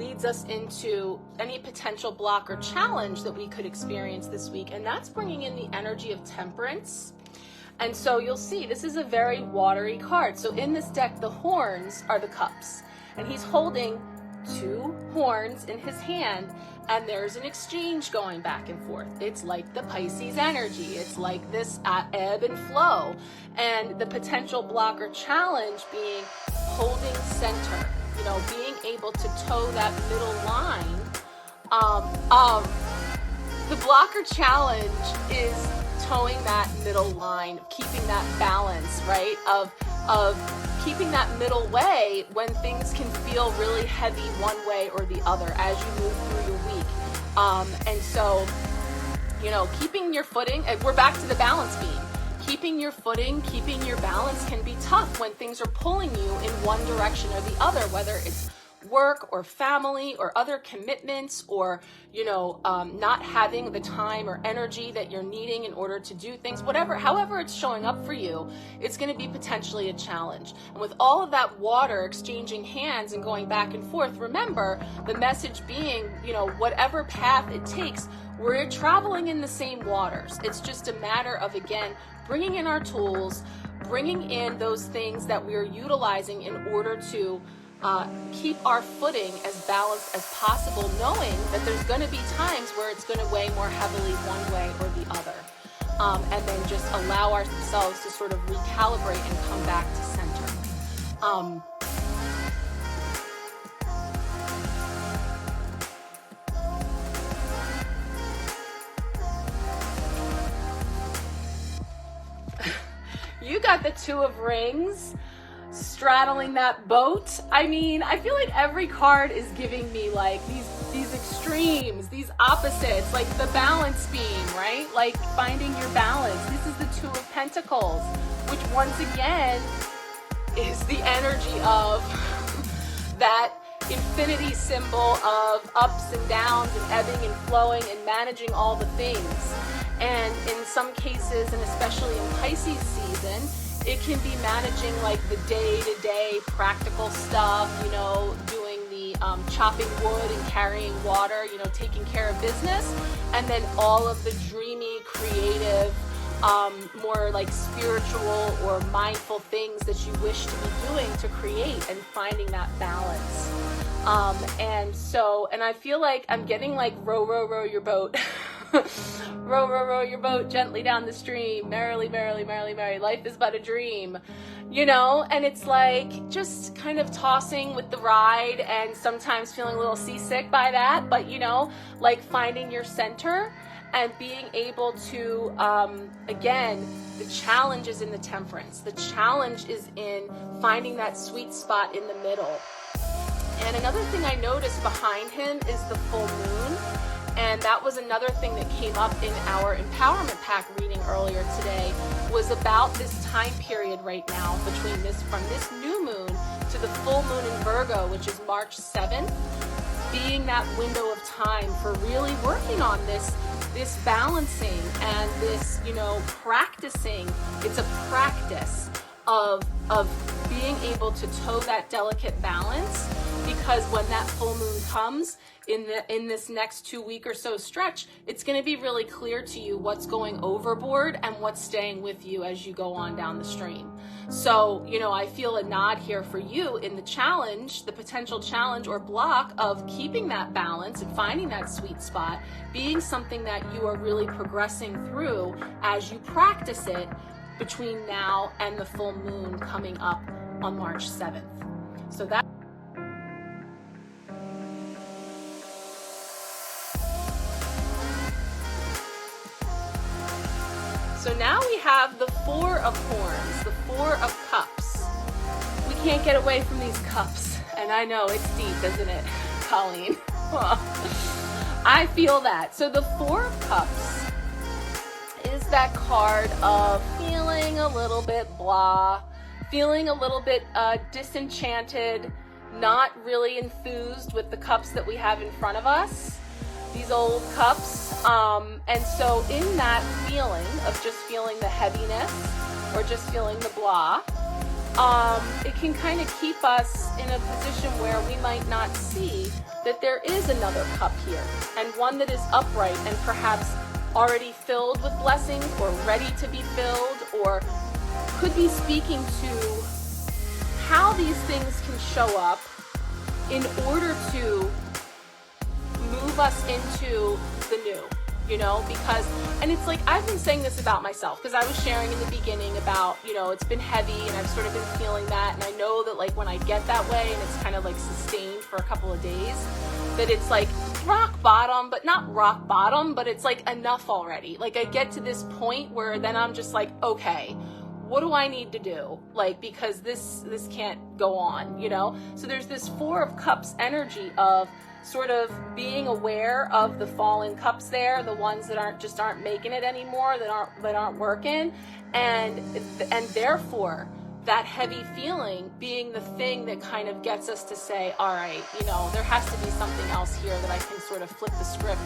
leads us into any potential block or challenge that we could experience this week, and that's bringing in the energy of Temperance. And so you'll see this is a very watery card. So in this deck, the horns are the cups, and he's holding 2 horns in his hand, and there's an exchange going back and forth. It's like the Pisces energy. It's like this ebb and flow, and the potential block or challenge being holding center, you know, being able to toe that middle line. The blocker challenge is towing that middle line, keeping that balance, right? Of keeping that middle way when things can feel really heavy one way or the other as you move through your week. And so, you know, keeping your footing, and we're back to the balance beam. Keeping your footing, keeping your balance can be tough when things are pulling you in one direction or the other, whether it's work or family or other commitments, or, you know, not having the time or energy that you're needing in order to do things, whatever, however it's showing up for you, it's going to be potentially a challenge. And with all of that water exchanging hands and going back and forth, remember the message being, you know, whatever path it takes, we're traveling in the same waters. It's just a matter of, again, bringing in our tools, bringing in those things that we're utilizing in order to keep our footing as balanced as possible, knowing that there's going to be times where it's going to weigh more heavily one way or the other, and then just allow ourselves to sort of recalibrate and come back to center. You got the 2 of Rings straddling that boat. I mean, I feel like every card is giving me like these extremes, these opposites, like the balance beam, right? Like finding your balance. This is the 2 of Pentacles, which once again is the energy of that infinity symbol of ups and downs and ebbing and flowing and managing all the things. And in some cases, and especially in Pisces season, it can be managing like the day-to-day practical stuff, you know, doing the chopping wood and carrying water, you know, taking care of business, and then all of the dreamy, creative, more like spiritual or mindful things that you wish to be doing to create and finding that balance. And I feel like I'm getting like row, row, row your boat. Row, row, row your boat gently down the stream. Merrily, merrily, merrily, merrily. Life is but a dream. You know, and it's like just kind of tossing with the ride and sometimes feeling a little seasick by that. But, you know, like finding your center and being able to, again, the challenge is in the Temperance. The challenge is in finding that sweet spot in the middle. And another thing I noticed behind him is the full moon. And that was another thing that came up in our empowerment pack reading earlier today, was about this time period right now between from this new moon to the full moon in Virgo, which is March 7th, being that window of time for really working on this balancing and this, you know, practicing. It's a practice of being able to toe that delicate balance, because when that full moon comes in this next 2 week or so stretch, it's going to be really clear to you what's going overboard and what's staying with you as you go on down the stream. So, you know, I feel a nod here for you in the challenge, the potential challenge or block of keeping that balance and finding that sweet spot, being something that you are really progressing through as you practice it between now and the full moon coming up on March 7th. So that So now we have the 4 of Horns, the 4 of Cups. We can't get away from these cups. And I know it's deep, isn't it, Colleen? I feel that. So the 4 of Cups is that card of feeling a little bit blah, feeling a little bit disenchanted, not really enthused with the cups that we have in front of us. These old cups, and so in that feeling of just feeling the heaviness or just feeling the blah, it can kind of keep us in a position where we might not see that there is another cup here, and one that is upright and perhaps already filled with blessings or ready to be filled, or could be speaking to how these things can show up in order to move us into the new, you know, because, and it's like, I've been saying this about myself, because I was sharing in the beginning about, you know, it's been heavy and I've sort of been feeling that, and I know that like when I get that way and it's kind of like sustained for a couple of days, that it's like rock bottom, but not rock bottom, but it's like enough already. Like I get to this point where then I'm just like, okay, what do I need to do? Like, because this can't go on, you know? So there's this Four of Cups energy of sort of being aware of the fallen cups there, the ones that aren't making it anymore, that aren't working, and therefore that heavy feeling being the thing that kind of gets us to say, all right, you know, there has to be something else here that I can sort of flip the script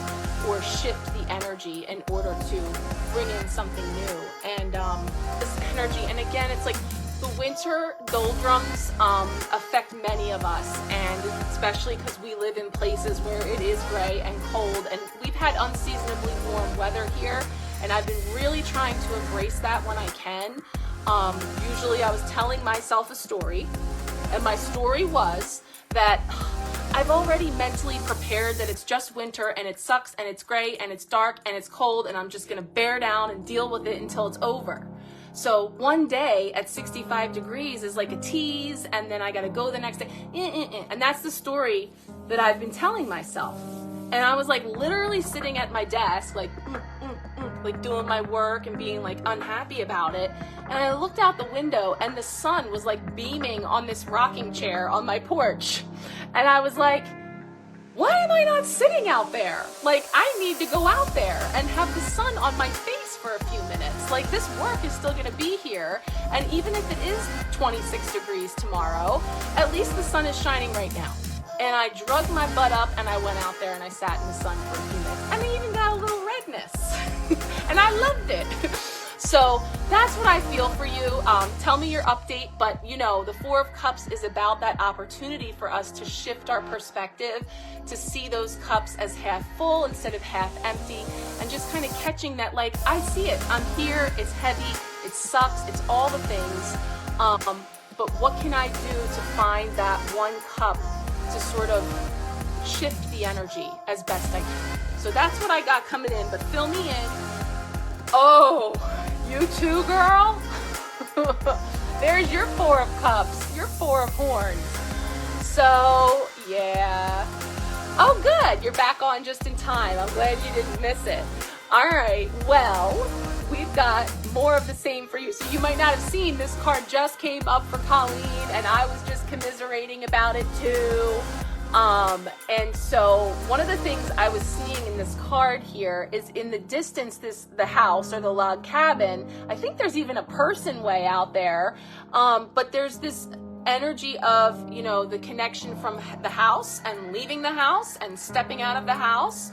or shift the energy in order to bring in something new. And this energy, and again, it's like the winter doldrums affect many of us, and especially because we live in places where it is gray and cold, and we've had unseasonably warm weather here, and I've been really trying to embrace that when I can. Usually I was telling myself a story, and my story was that I've already mentally prepared that it's just winter and it sucks and it's gray and it's dark and it's cold, and I'm just gonna bear down and deal with it until it's over. So one day at 65 degrees is like a tease, and then I gotta go the next day, and that's the story that I've been telling myself. And I was like literally sitting at my desk, like doing my work and being like unhappy about it. And I looked out the window and the sun was like beaming on this rocking chair on my porch. And I was like, why am I not sitting out there? Like, I need to go out there and have the sun on my face for a few minutes. Like, this work is still gonna be here. And even if it is 26 degrees tomorrow, at least the sun is shining right now. And I drugged my butt up and I went out there and I sat in the sun for a few minutes. And I even got a little redness. And I loved it. So that's what I feel for you. Tell me your update, but you know, the Four of Cups is about that opportunity for us to shift our perspective, to see those cups as half full instead of half empty, and just kind of catching that, like, I see it, I'm here, it's heavy, it sucks, it's all the things, but what can I do to find that one cup to sort of shift the energy as best I can? So that's what I got coming in, but fill me in. Oh, you too, girl? There's your Four of Cups, your Four of Horns. So, yeah. Oh, good, you're back on just in time. I'm glad you didn't miss it. All right, well, we've got more of the same for you. So you might not have seen, this card just came up for Colleen, and I was just commiserating about it too. And so one of the things I was seeing in this card here is in the distance, the house or the log cabin, I think there's even a person way out there, but there's this energy of, you know, the connection from the house and leaving the house and stepping out of the house,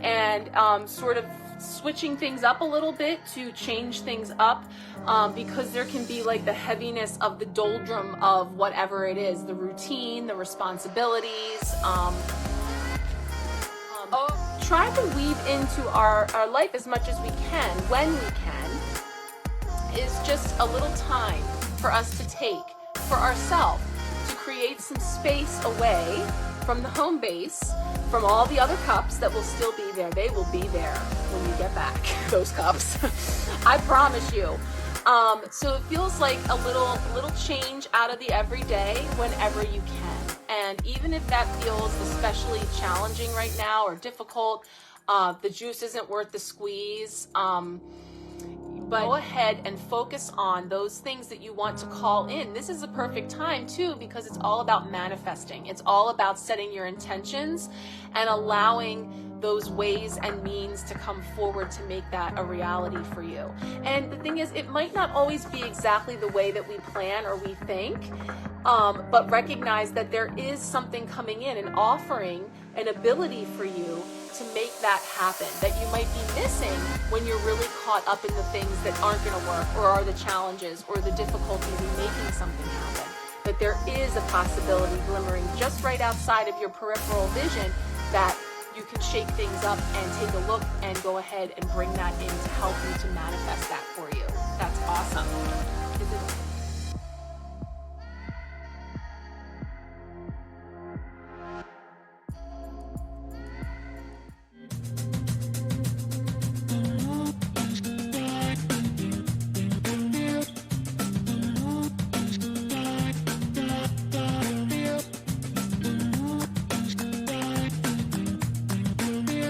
and sort of switching things up a little bit to change things up, because there can be like the heaviness of the doldrum of whatever it is, the routine, the responsibilities. Try to weave into our life as much as we can, when we can, is just a little time for us to take for ourselves, to create some space away from the home base, from all the other cups that will still be there. They will be there when you get back, those cups. I promise you. So it feels like a little change out of the everyday whenever you can. And even if that feels especially challenging right now or difficult, the juice isn't worth the squeeze, but go ahead and focus on those things that you want to call in. This is a perfect time too, because it's all about manifesting. It's all about setting your intentions and allowing those ways and means to come forward to make that a reality for you. And the thing is, it might not always be exactly the way that we plan or we think, but recognize that there is something coming in and offering an ability for you to make that happen, that you might be missing when you're really caught up in the things that aren't going to work, or are the challenges or the difficulties in making something happen. That there is a possibility glimmering just right outside of your peripheral vision that you can shake things up and take a look and go ahead and bring that in to help you to manifest that for you.